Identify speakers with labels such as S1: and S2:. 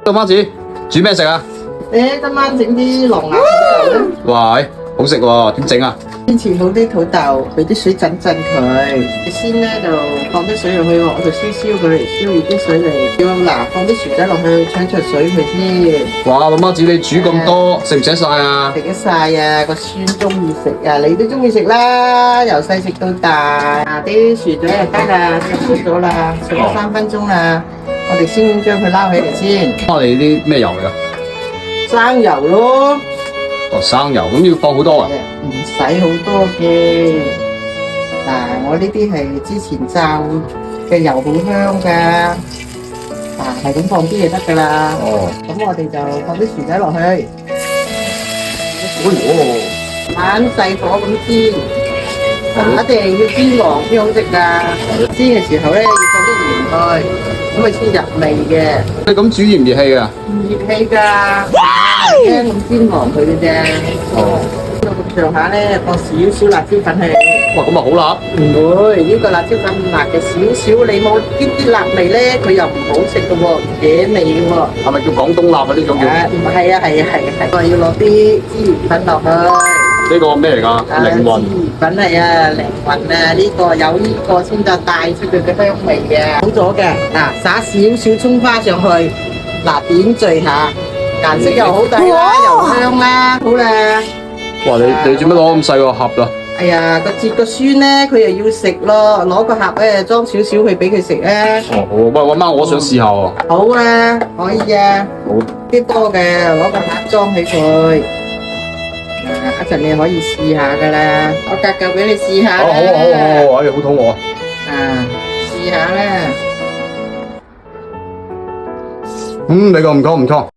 S1: 老媽子煮咩食啊？
S2: 今晚整啲狼牙土豆啦。
S1: 哇，好食喎，點整啊？
S2: 先切好啲土豆，俾啲水浸佢。先咧就放啲水入去，我就燒佢，燒熱啲水嚟。要嗱，放啲薯仔落去，焯焯水佢先。
S1: 哇，老媽子你煮咁多，食唔食得晒啊？
S2: 食得晒啊！個孫中意食啊，你都中意食啦，由細食到大。啲薯仔就得啦，熟咗啦，熟咗3分鐘啦。我哋先將佢撈起嚟先。
S1: 我哋啲咩油嚟啊？
S2: 生油咯。
S1: 哦，生油咁要放好多啊？
S2: 唔使好多嘅。嗱，我呢啲係之前炸嘅油，好香噶。嗱，係咁放啲就得噶啦。
S1: 哦。
S2: 咁我哋就放啲薯仔落去。
S1: 哦。
S2: 慢細火咁煎。一定要煎黃先好食噶。煎嘅時候咧，要放啲鹽去，咁啊先入味嘅。
S1: 你咁煮熱唔熱氣噶？
S2: 唔熱氣噶，輕咁煎黃佢嘅啫。
S1: 哦。
S2: 到咁上下咧，放少少辣椒粉去。
S1: 哇，咁啊好辣。
S2: 唔會，呢個辣椒粉唔辣嘅，少少你冇啲辣味咧，佢又唔好食嘅喎，惹味嘅喎。
S1: 係咪叫廣東辣啊？呢種叫？
S2: 唔係啊，我要攞啲孜然粉落去。
S1: 呢個咩嚟㗎？靈魂。
S2: 孜然粉係啊，靈魂啊，呢個有呢個先就帶出佢嘅香味嘅。好咗嘅，嗱，灑少少葱花上去，嗱，點綴下，顏色又好睇啦，又香啦，好啦。
S1: 哇！你做乜攞咁細個盒啊？
S2: 哎呀，個孫咧，佢又要食咯，攞個盒咧裝少少去俾佢食啊。
S1: 哦，好，喂，我媽，我想試下喎。
S2: 好啊，可以啊。
S1: 好。
S2: 啲多嘅，攞個盒裝起佢。一陣你可以試下噶啦，我夾嚿俾你試下啦。
S1: 好，哎，好肚餓啊。
S2: 試下啦。
S1: 你個唔錯唔錯。